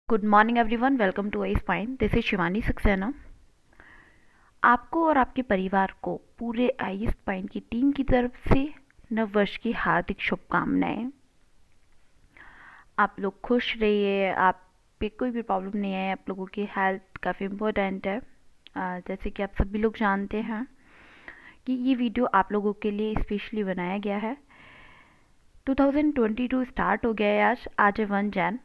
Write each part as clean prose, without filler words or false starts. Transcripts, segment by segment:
Good morning everyone, welcome to I spine. This is Shivani Saxena. आपको और आपके परिवार को पूरे आई स्पाइन की टीम की तरफ से नव वर्ष की हार्दिक शुभकामनाएं। आप लोग खुश रहिए, आप पे कोई भी प्रॉब्लम नहीं है। आप लोगों की हेल्थ काफ़ी इम्पोर्टेंट है। जैसे कि आप सभी लोग जानते हैं कि ये वीडियो आप लोगों के लिए स्पेशली बनाया गया है। 2022 स्टार्ट हो गया है। आज है 1 जैन।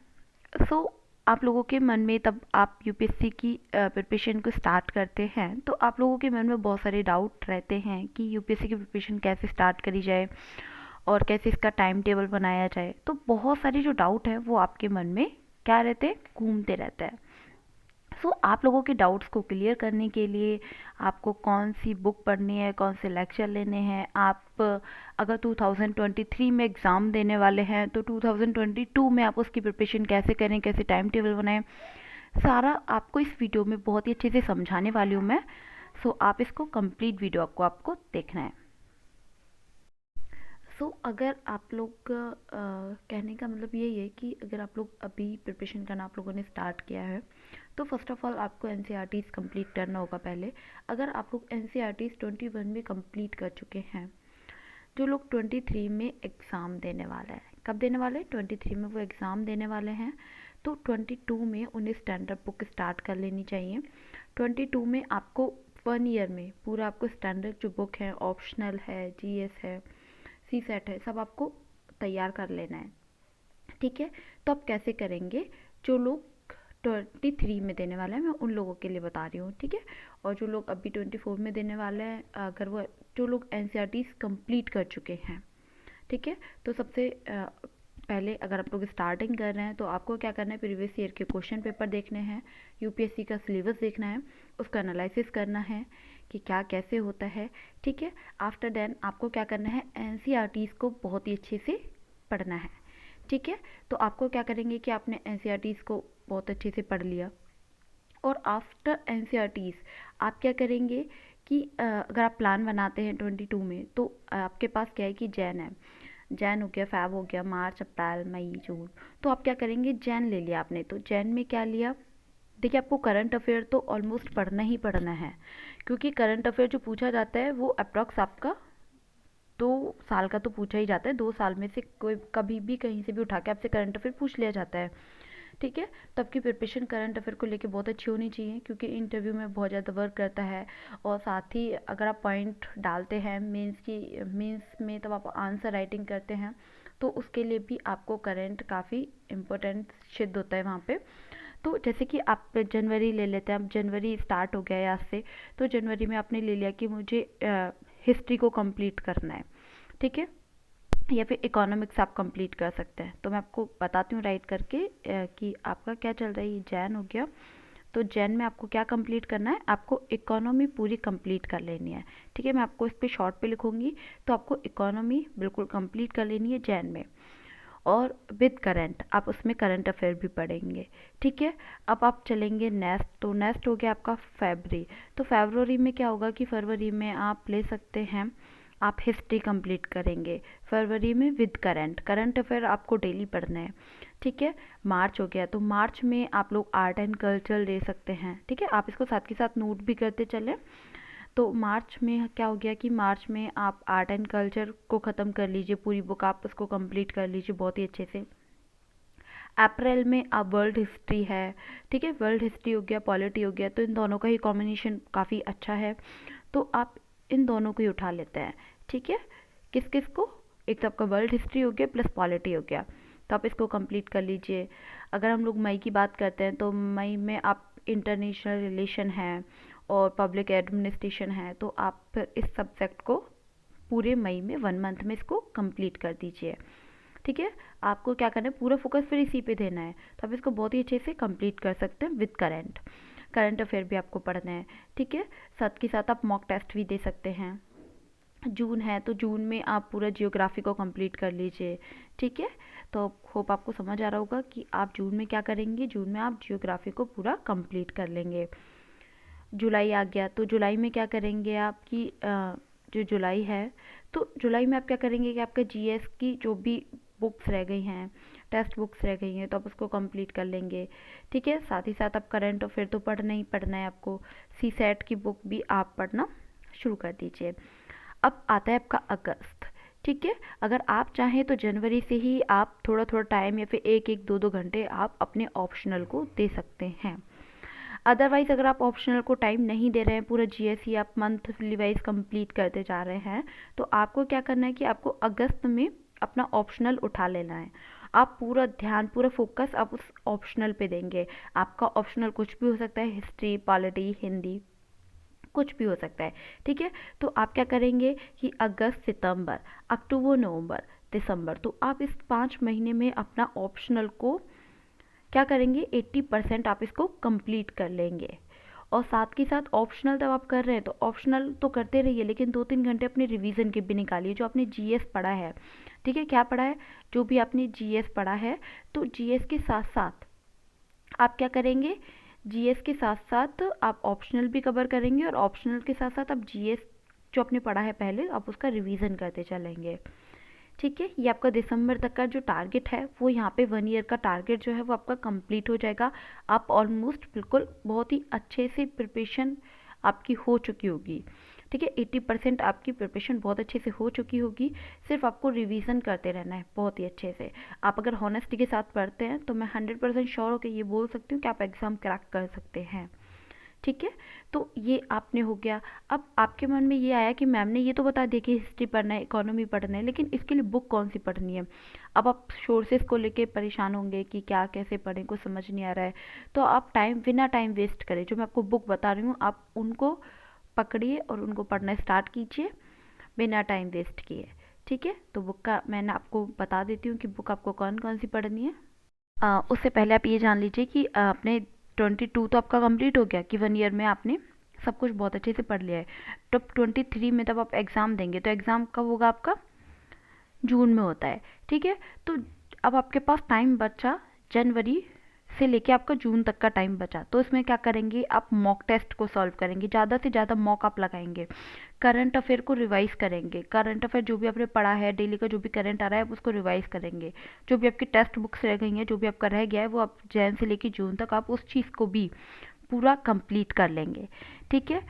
सो आप लोगों के मन में, तब आप यूपीएससी की प्रिपरेशन को स्टार्ट करते हैं तो आप लोगों के मन में बहुत सारे डाउट रहते हैं कि यूपीएससी की प्रिपरेशन कैसे स्टार्ट करी जाए और कैसे इसका टाइम टेबल बनाया जाए। तो बहुत सारे जो डाउट है वो आपके मन में क्या रहते हैं, घूमते रहते हैं। सो आप लोगों के डाउट्स को क्लियर करने के लिए आपको कौन सी बुक पढ़नी है, कौन से लेक्चर लेने हैं। आप अगर 2023 में एग्ज़ाम देने वाले हैं तो 2022 में आप उसकी प्रिपरेशन कैसे करें, कैसे टाइम टेबल बनाएं, सारा आपको इस वीडियो में बहुत ही अच्छे से समझाने वाली हूँ मैं। सो आप इसको कंप्लीट वीडियो आपको देखना है। अगर आप लोग कहने का मतलब यही है कि अगर आप लोग अभी प्रिपरेशन करना आप लोगों ने स्टार्ट किया है तो फर्स्ट ऑफ ऑल आपको एन कंप्लीट करना होगा पहले। अगर आप लोग एन 21 में कंप्लीट कर चुके हैं, जो लोग 23 में एग्ज़ाम देने वाले हैं, कब देने वाले हैं, 23 में वो एग्ज़ाम देने वाले हैं, तो 22 में उन्हें स्टैंडर्ड बुक स्टार्ट कर लेनी चाहिए। 22 में आपको 1 ईयर में पूरा आपको स्टैंडर्ड जो बुक है, ऑप्शनल है, जीएस है, सी सेट है, सब आपको तैयार कर लेना है। ठीक है, तो आप कैसे करेंगे, जो लोग 23 में देने वाले हैं मैं उन लोगों के लिए बता रही हूँ। ठीक है, और जो लोग अभी 24 में देने वाले हैं, अगर वो जो लोग एन कंप्लीट कर चुके हैं, ठीक है, तो सबसे पहले अगर आप लोग स्टार्टिंग कर रहे हैं तो आपको क्या करना है, प्रीवियस ईयर के क्वेश्चन पेपर देखने हैं, यूपीएससी का सिलेबस देखना है, उसका एनालिसिस करना है कि क्या कैसे होता है। ठीक है, आफ्टर देन आपको क्या करना है, एनसीईआरटीज़ को बहुत ही अच्छे से पढ़ना है। ठीक है, तो आपको क्या करेंगे कि आपने एनसीईआरटीज़ को बहुत अच्छे से पढ़ लिया और आफ्टर एनसीईआरटीज़ आप क्या करेंगे कि अगर आप प्लान बनाते हैं 22 में तो आपके पास क्या है कि जैन है, जैन हो गया, फैब हो गया, मार्च, अप्रैल, मई, जून। तो आप क्या करेंगे, जैन ले लिया आपने, तो जैन में क्या लिया, देखिए आपको करंट अफेयर तो ऑलमोस्ट पढ़ना ही पढ़ना है, क्योंकि करंट अफेयर जो पूछा जाता है वो अप्रॉक्स आपका 2 साल का तो पूछा ही जाता है। 2 साल में से कोई कभी भी कहीं से भी उठा के आपसे करंट अफेयर पूछ लिया जाता है। ठीक है, तो आपकी प्रिपरेशन करंट अफेयर को लेके बहुत अच्छी होनी चाहिए, क्योंकि इंटरव्यू में बहुत ज़्यादा वर्क करता है। और साथ ही अगर आप पॉइंट डालते हैं मेंस में तब आप आंसर राइटिंग करते हैं तो उसके लिए भी आपको करंट काफ़ी इम्पोर्टेंट सिद्ध होता है वहाँ पे। तो जैसे कि आप जनवरी ले लेते हैं, अब जनवरी स्टार्ट हो गया है आज से, तो जनवरी में आपने ले लिया कि मुझे हिस्ट्री को कंप्लीट करना है। ठीक है, या फिर इकोनॉमिक्स आप कंप्लीट कर सकते हैं। तो मैं आपको बताती हूँ राइट करके कि आपका क्या चल रहा है। ये जैन हो गया, तो जैन में आपको क्या कंप्लीट करना है, आपको इकोनॉमी पूरी कंप्लीट कर लेनी है। ठीक है, मैं आपको इस पर शॉर्ट पे लिखूंगी, तो आपको इकोनॉमी बिल्कुल कंप्लीट कर लेनी है जैन में। और विद करंट आप उसमें करंट अफेयर भी पढ़ेंगे। ठीक है, अब आप चलेंगे नेक्स्ट, तो नेक्स्ट हो गया आपका फरवरी। तो फरवरी में क्या होगा कि फरवरी में आप ले सकते हैं, आप हिस्ट्री कंप्लीट करेंगे फरवरी में विद करंट, करंट अफेयर आपको डेली पढ़ना है। ठीक है, मार्च हो गया, तो मार्च में आप लोग आर्ट एंड कल्चर ले सकते हैं। ठीक है, आप इसको साथ के साथ नोट भी करते चलें। तो मार्च में क्या हो गया कि मार्च में आप आर्ट एंड कल्चर को ख़त्म कर लीजिए, पूरी बुक आप उसको कंप्लीट कर लीजिए बहुत ही अच्छे से। अप्रैल में आप वर्ल्ड हिस्ट्री है, ठीक है, वर्ल्ड हिस्ट्री हो गया, पॉलिटी हो गया, तो इन दोनों का ही कॉम्बिनेशन काफ़ी अच्छा है, तो आप इन दोनों को ही उठा लेते हैं। ठीक है, किस किस को, एक तो आपका वर्ल्ड हिस्ट्री हो गया प्लस पॉलिटी हो गया, तो आप इसको कंप्लीट कर लीजिए। अगर हम लोग मई की बात करते हैं तो मई में आप इंटरनेशनल रिलेशन है और पब्लिक एडमिनिस्ट्रेशन है, तो आप इस सब्जेक्ट को पूरे मई में 1 मंथ में इसको कंप्लीट कर दीजिए। ठीक है, आपको क्या करना है, पूरा फोकस फिर इसी पे देना है, तो आप इसको बहुत ही अच्छे से कंप्लीट कर सकते हैं विद करंट। करंट अफेयर भी आपको पढ़ना है। ठीक है, साथ के साथ आप मॉक टेस्ट भी दे सकते हैं। जून है तो जून में आप पूरा जियोग्राफी को कंप्लीट कर लीजिए। ठीक है, तो होप आपको समझ आ रहा होगा कि आप जून में क्या करेंगे, जून में आप जियोग्राफी को पूरा कंप्लीट कर लेंगे। जुलाई आ गया, तो जुलाई में क्या करेंगे आपकी जो जुलाई है, तो जुलाई में आप क्या करेंगे कि आपका जीएस की जो भी बुक्स रह गई हैं, टेक्स्ट बुक्स रह गई हैं तो आप उसको कंप्लीट कर लेंगे। ठीक है, साथ ही साथ आप करंट अफेयर तो पढ़ना ही पढ़ना है आपको, सी सेट की बुक भी आप पढ़ना शुरू कर दीजिए। अब आता है आपका अगस्त। ठीक है, अगर आप चाहें तो जनवरी से ही आप थोड़ा थोड़ा टाइम या फिर एक एक दो दो घंटे आप अपने ऑप्शनल को दे सकते हैं। अदरवाइज अगर आप ऑप्शनल को टाइम नहीं दे रहे हैं, पूरा जीएसई आप मंथली वाइज कंप्लीट करते जा रहे हैं, तो आपको क्या करना है कि आपको अगस्त में अपना ऑप्शनल उठा लेना है। आप पूरा ध्यान, पूरा फोकस आप उस ऑप्शनल पे देंगे। आपका ऑप्शनल कुछ भी हो सकता है, हिस्ट्री, पॉलिटी, हिंदी, कुछ भी हो सकता है। ठीक है, तो आप क्या करेंगे कि अगस्त, सितंबर, अक्टूबर, नवंबर, दिसंबर, तो आप इस 5 महीने में अपना ऑप्शनल को क्या करेंगे, 80% आप इसको कंप्लीट कर लेंगे। और साथ के साथ ऑप्शनल जब आप कर रहे हैं तो ऑप्शनल तो करते रहिए, लेकिन 2-3 घंटे अपने रिवीजन के भी निकालिए। जो आपने जीएस पढ़ा है, ठीक है, क्या पढ़ा है, जो भी आपने जीएस पढ़ा है, तो जीएस के साथ साथ आप क्या करेंगे, जीएस के साथ साथ आप ऑप्शनल भी कवर करेंगे, और ऑप्शनल के साथ साथ आप जीएस जो आपने पढ़ा है पहले, आप उसका रिवीजन करते चलेंगे। ठीक है, ये आपका दिसंबर तक का जो टारगेट है वो यहाँ पे 1 ईयर का टारगेट जो है वो आपका कंप्लीट हो जाएगा। आप ऑलमोस्ट बिल्कुल बहुत ही अच्छे से प्रिपरेशन आपकी हो चुकी होगी। ठीक है, 80% आपकी प्रिपरेशन बहुत अच्छे से हो चुकी होगी। सिर्फ आपको रिवीजन करते रहना है बहुत ही अच्छे से। आप अगर हॉनेस्टी के साथ पढ़ते हैं तो मैं 100% श्योर होकर ये बोल सकती हूँ कि आप एग्ज़ाम क्रैक कर सकते हैं। ठीक है, तो ये आपने हो गया। अब आपके मन में ये आया कि मैम ने ये तो बता दिया कि हिस्ट्री पढ़ना है, इकोनॉमी पढ़ना है, लेकिन इसके लिए बुक कौन सी पढ़नी है। अब आप सोर्सेज को लेके परेशान होंगे कि क्या कैसे पढ़ें, कुछ समझ नहीं आ रहा है। तो आप बिना टाइम वेस्ट करें, जो मैं आपको बुक बता रही हूँ आप उनको पकड़िए और उनको पढ़ना स्टार्ट कीजिए बिना टाइम वेस्ट किए। ठीक है, तो बुक का मैंने आपको बता देती हूँ कि बुक आपको कौन कौन सी पढ़नी है। उससे पहले आप ये जान लीजिए कि आपने 22 तो आपका कंप्लीट हो गया कि 1 ईयर में आपने सब कुछ बहुत अच्छे से पढ़ लिया है। तो 23 में तब आप एग्ज़ाम देंगे, तो एग्ज़ाम कब होगा आपका, जून में होता है। ठीक है, तो अब आपके पास टाइम बचा जनवरी से लेके आपका जून तक का टाइम बचा, तो इसमें क्या करेंगे, आप मॉक टेस्ट को सॉल्व करेंगे, ज़्यादा से ज़्यादा मॉक आप लगाएंगे। करंट अफेयर को रिवाइज करेंगे, करंट अफेयर जो भी आपने पढ़ा है, डेली का जो भी करंट आ रहा है आप उसको रिवाइज करेंगे। जो भी आपकी टेक्स्ट बुक्स रह गई हैं, जो भी आपका रह गया है, वो आप जैन से लेके जून तक आप उस चीज़ को भी पूरा कंप्लीट कर लेंगे। ठीक है,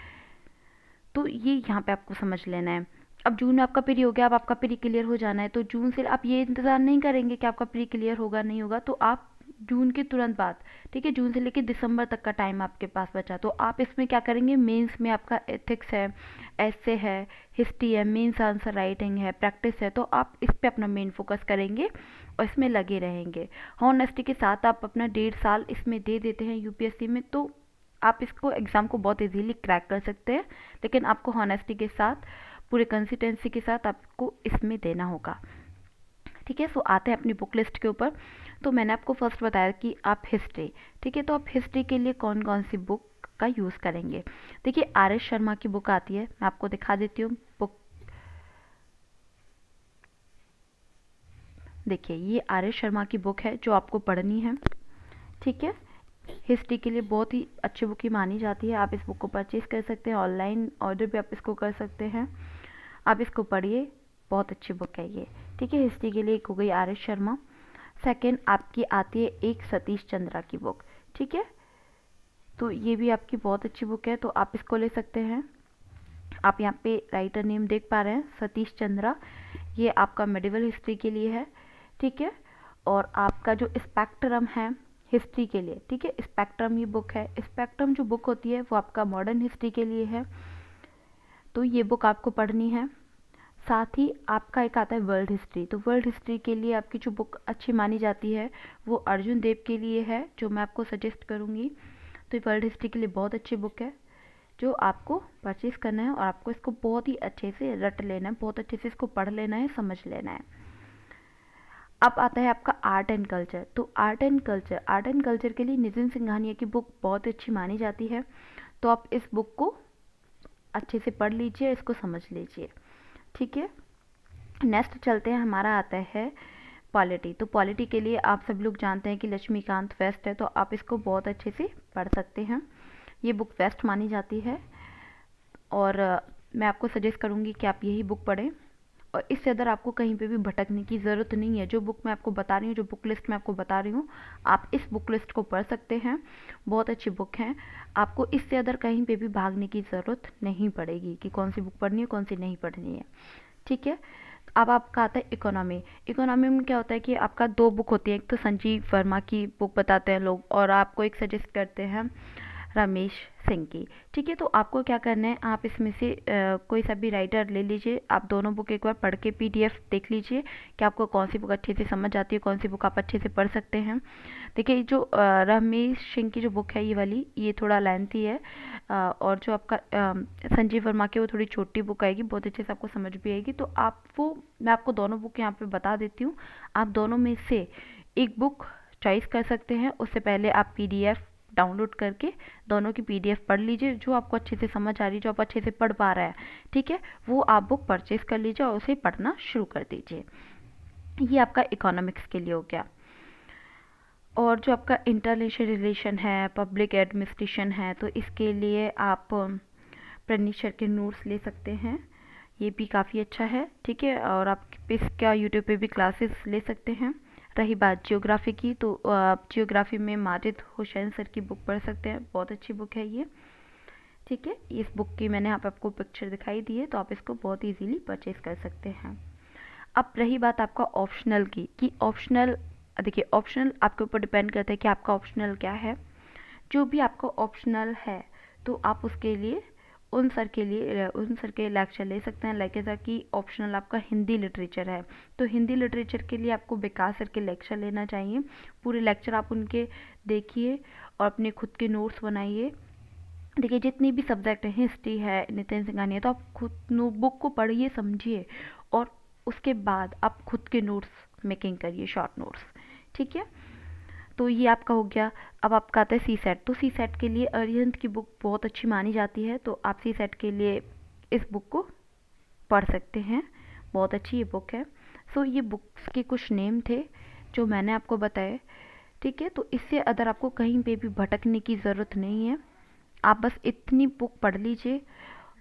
तो ये यहाँ पे आपको समझ लेना है। अब जून में आपका प्री हो गया, अब आपका प्री क्लियर हो जाना है, तो जून से आप ये इंतज़ार नहीं करेंगे कि आपका प्री क्लियर होगा नहीं होगा, तो आप जून के तुरंत बाद, ठीक है, जून से लेकर दिसंबर तक का टाइम आपके पास बचा, तो आप इसमें क्या करेंगे, मेंस में आपका एथिक्स है, ऐसे है, हिस्ट्री है, मेंस आंसर राइटिंग है, प्रैक्टिस है, तो आप इस पे अपना मेन फोकस करेंगे और इसमें लगे रहेंगे। हॉनेस्टी के साथ आप अपना 1.5 साल इसमें दे देते हैं यूपीएससी में, तो आप इसको एग्ज़ाम को बहुत इजीली क्रैक कर सकते हैं। लेकिन आपको हॉनेस्टी के साथ, पूरे कंसिस्टेंसी के साथ आपको इसमें देना होगा। ठीक है, सो आते हैं अपनी बुक लिस्ट के ऊपर। तो मैंने आपको फर्स्ट बताया कि आप हिस्ट्री, ठीक है, तो आप हिस्ट्री के लिए कौन कौन सी बुक का यूज़ करेंगे। देखिए, आर एस शर्मा की बुक आती है, मैं आपको दिखा देती हूँ बुक। देखिए, ये आर एस शर्मा की बुक है जो आपको पढ़नी है। ठीक है, हिस्ट्री के लिए बहुत ही अच्छी बुक ही मानी जाती है। आप इस बुक को परचेज़ कर सकते हैं, ऑनलाइन ऑर्डर भी आप इसको कर सकते हैं। आप इसको पढ़िए, बहुत अच्छी बुक है ये। ठीक है, हिस्ट्री के लिए एक हो गई आर एस शर्मा। सेकेंड आपकी आती है एक सतीश चंद्रा की बुक। ठीक है, तो ये भी आपकी बहुत अच्छी बुक है, तो आप इसको ले सकते हैं। आप यहाँ पे राइटर नेम देख पा रहे हैं, सतीश चंद्रा। ये आपका मेडिवल हिस्ट्री के लिए है। ठीक है, और आपका जो स्पेक्ट्रम है हिस्ट्री के लिए, ठीक है, स्पेक्ट्रम ये बुक है। स्पेक्ट्रम जो बुक होती है वो आपका मॉडर्न हिस्ट्री के लिए है, तो ये बुक आपको पढ़नी है। साथ ही आपका एक आता है वर्ल्ड हिस्ट्री, तो वर्ल्ड हिस्ट्री के लिए आपकी जो बुक अच्छी मानी जाती है वो अर्जुन देव के लिए है, जो मैं आपको सजेस्ट करूँगी। तो वर्ल्ड हिस्ट्री के लिए बहुत अच्छी बुक है जो आपको परचेज़ करना है, और आपको इसको बहुत ही अच्छे से रट लेना है, बहुत अच्छे से इसको पढ़ लेना है, समझ लेना है। अब आता है आपका आर्ट एंड कल्चर। तो आर्ट एंड कल्चर के लिए नितिन सिंघानिया की बुक बहुत अच्छी मानी जाती है, तो आप इस बुक को अच्छे से पढ़ लीजिए, इसको समझ लीजिए। ठीक है, नेक्स्ट चलते हैं, हमारा आता है पॉलिटी। तो पॉलिटी के लिए आप सब लोग जानते हैं कि लक्ष्मीकांत वेस्ट है, तो आप इसको बहुत अच्छे से पढ़ सकते हैं। ये बुक बेस्ट मानी जाती है, और मैं आपको सजेस्ट करूँगी कि आप यही बुक पढ़ें। और इससे अदर आपको कहीं पे भी भटकने की ज़रूरत नहीं है। जो बुक मैं आपको बता रही हूँ, जो बुक लिस्ट मैं आपको बता रही हूँ, आप इस बुक लिस्ट को पढ़ सकते हैं। बहुत अच्छी बुक है। आपको इससे अदर कहीं पे भी भागने की ज़रूरत नहीं पड़ेगी कि कौन सी बुक पढ़नी है, कौन सी नहीं पढ़नी है। ठीक है। अब आपका आता है इकोनॉमी। इकोनॉमी में क्या होता है कि आपका 2 बुक होती है। एक तो संजीव वर्मा की बुक बताते हैं लोग, और आपको एक सजेस्ट करते हैं रमेश सिंह की। ठीक है, तो आपको क्या करना है, आप इसमें से कोई सा भी राइटर ले लीजिए। आप दोनों बुक एक बार पढ़ के पीडीएफ देख लीजिए कि आपको कौन सी बुक अच्छे से समझ आती है, कौन सी बुक आप अच्छे से पढ़ सकते हैं। देखिए, जो रमेश सिंह की जो बुक है ये वाली, ये थोड़ा लेंथी है। और जो आपका संजीव वर्मा की वो थोड़ी छोटी बुक आएगी, बहुत अच्छे से आपको समझ भी आएगी। तो आप वो, मैं आपको दोनों बुक यहाँ पे बता देती हूँ। आप दोनों में से एक बुक चॉइस कर सकते हैं। उससे पहले आप पीडीएफ डाउनलोड करके दोनों की पीडीएफ पढ़ लीजिए। जो आपको अच्छे से समझ आ रही है, जो आप अच्छे से पढ़ पा रहे हैं, ठीक है, वो आप बुक परचेज कर लीजिए और उसे पढ़ना शुरू कर दीजिए। ये आपका इकोनॉमिक्स के लिए हो गया। और जो आपका इंटरनेशनल रिलेशन है, पब्लिक एडमिनिस्ट्रेशन है, तो इसके लिए आप प्रनिशर के नोट्स ले सकते हैं। ये भी काफ़ी अच्छा है। ठीक है, और आप इसका यूट्यूब पे भी क्लासेस ले सकते हैं। रही बात जियोग्राफी की, तो आप जियोग्राफी में माजिद हुसैन सर की बुक पढ़ सकते हैं। बहुत अच्छी बुक है ये। ठीक है, इस बुक की मैंने यहाँ पे आपको पिक्चर दिखाई दी है, तो आप इसको बहुत इजीली परचेज कर सकते हैं। अब रही बात आपका ऑप्शनल की, कि ऑप्शनल, देखिए ऑप्शनल आपके ऊपर डिपेंड करता है कि आपका ऑप्शनल क्या है। जो भी आपका ऑप्शनल है, तो आप उसके लिए उन सर के लेक्चर ले सकते हैं। लाइक ऐसा कि ऑप्शनल आपका हिंदी लिटरेचर है, तो हिंदी लिटरेचर के लिए आपको विकास सर के लेक्चर लेना चाहिए। पूरे लेक्चर आप उनके देखिए और अपने खुद के नोट्स बनाइए। देखिए, जितनी भी सब्जेक्ट है, हिस्ट्री है, नितिन सिंघानिया, तो आप खुद बुक को पढ़िए, समझिए, और उसके बाद आप खुद के नोट्स मेकिंग करिए, शॉर्ट नोट्स। ठीक है, तो ये आपका हो गया। अब आपका आता है सी सेट। तो सी सेट के लिए अरिहंत की बुक बहुत अच्छी मानी जाती है, तो आप सी सेट के लिए इस बुक को पढ़ सकते हैं। बहुत अच्छी ये बुक है। सो ये बुक्स के कुछ नेम थे जो मैंने आपको बताए। ठीक है, तो इससे अदर आपको कहीं पे भी भटकने की ज़रूरत नहीं है। आप बस इतनी बुक पढ़ लीजिए,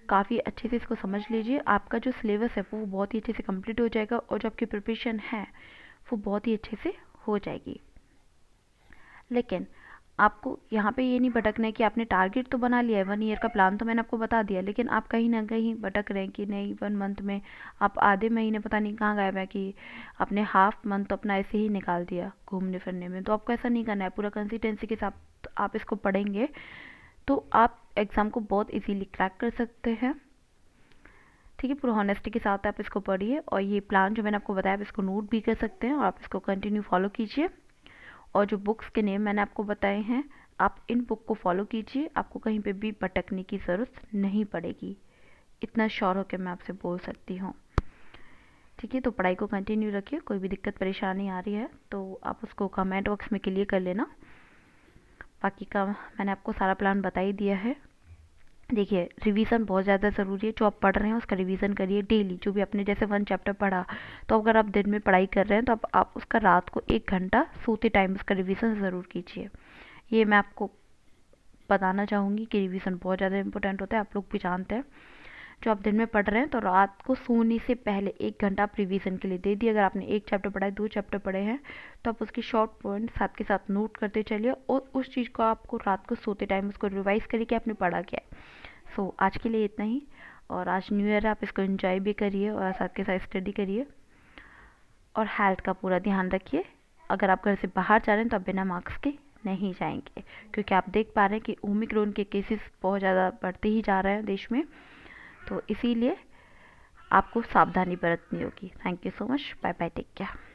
काफ़ी अच्छे से इसको समझ लीजिए। आपका जो सिलेबस है वो बहुत ही अच्छे से कंप्लीट हो जाएगा, और जो आपकी प्रिपरेशन है वो बहुत ही अच्छे से हो जाएगी। लेकिन आपको यहाँ पे ये नहीं भटकना है कि आपने टारगेट तो बना लिया है, 1 ईयर का प्लान तो मैंने आपको बता दिया, लेकिन आप कहीं ना कहीं भटक रहे हैं कि नहीं 1 मंथ में आप आधे महीने पता नहीं कहाँ गायब है, कि आपने हाफ मंथ तो अपना ऐसे ही निकाल दिया घूमने फिरने में। तो आपको ऐसा नहीं करना है, पूरा कंसिस्टेंसी के साथ आप इसको पढ़ेंगे तो आप एग्ज़ाम को बहुत इजीली क्रैक कर सकते हैं। ठीक है, पूरा हॉनेस्टी के साथ आप इसको पढ़िए, और ये प्लान जो मैंने आपको बताया आप इसको नोट भी कर सकते हैं, और आप इसको कंटिन्यू फॉलो कीजिए। और जो बुक्स के नेम मैंने आपको बताए हैं, आप इन बुक को फॉलो कीजिए। आपको कहीं पे भी भटकने की ज़रूरत नहीं पड़ेगी, इतना श्योर होकर मैं आपसे बोल सकती हूँ। ठीक है, तो पढ़ाई को कंटिन्यू रखिए। कोई भी दिक्कत परेशानी आ रही है तो आप उसको कमेंट बॉक्स में क्लियर कर लेना। बाकी का मैंने आपको सारा प्लान बता ही दिया है। देखिए, रिवीजन बहुत ज़्यादा ज़रूरी है। जो आप पढ़ रहे हैं उसका रिवीजन करिए डेली। जो भी आपने जैसे 1 चैप्टर पढ़ा, तो अगर आप दिन में पढ़ाई कर रहे हैं तो आप उसका रात को 1 घंटा सोते टाइम उसका रिवीजन ज़रूर कीजिए। ये मैं आपको बताना चाहूँगी कि रिवीजन बहुत ज़्यादा इंपॉर्टेंट होता है, आप लोग भी जानते हैं। जो आप दिन में पढ़ रहे हैं तो रात को सोने से पहले 1 घंटा आप रिवीजन के लिए दे दिए। अगर आपने 1 चैप्टर पढ़ा है, 2 चैप्टर पढ़े हैं, तो आप उसकी शॉर्ट पॉइंट साथ के साथ नोट करते चलिए, और उस चीज़ को आपको रात को सोते टाइम उसको रिवाइज करिए कि आपने पढ़ा क्या है। सो आज के लिए इतना ही। और आज न्यू ईयर है, आप इसको एंजॉय भी करिए और साथ के साथ स्टडी करिए, और हेल्थ का पूरा ध्यान रखिए। अगर आप घर से बाहर जा रहे हैं तो आप बिना मास्क के नहीं जाएंगे, क्योंकि आप देख पा रहे हैं कि ओमिक्रॉन के केसेस बहुत ज़्यादा बढ़ते ही जा रहे हैं देश में, तो इसीलिए आपको सावधानी बरतनी होगी। Thank you so much, bye bye, take care.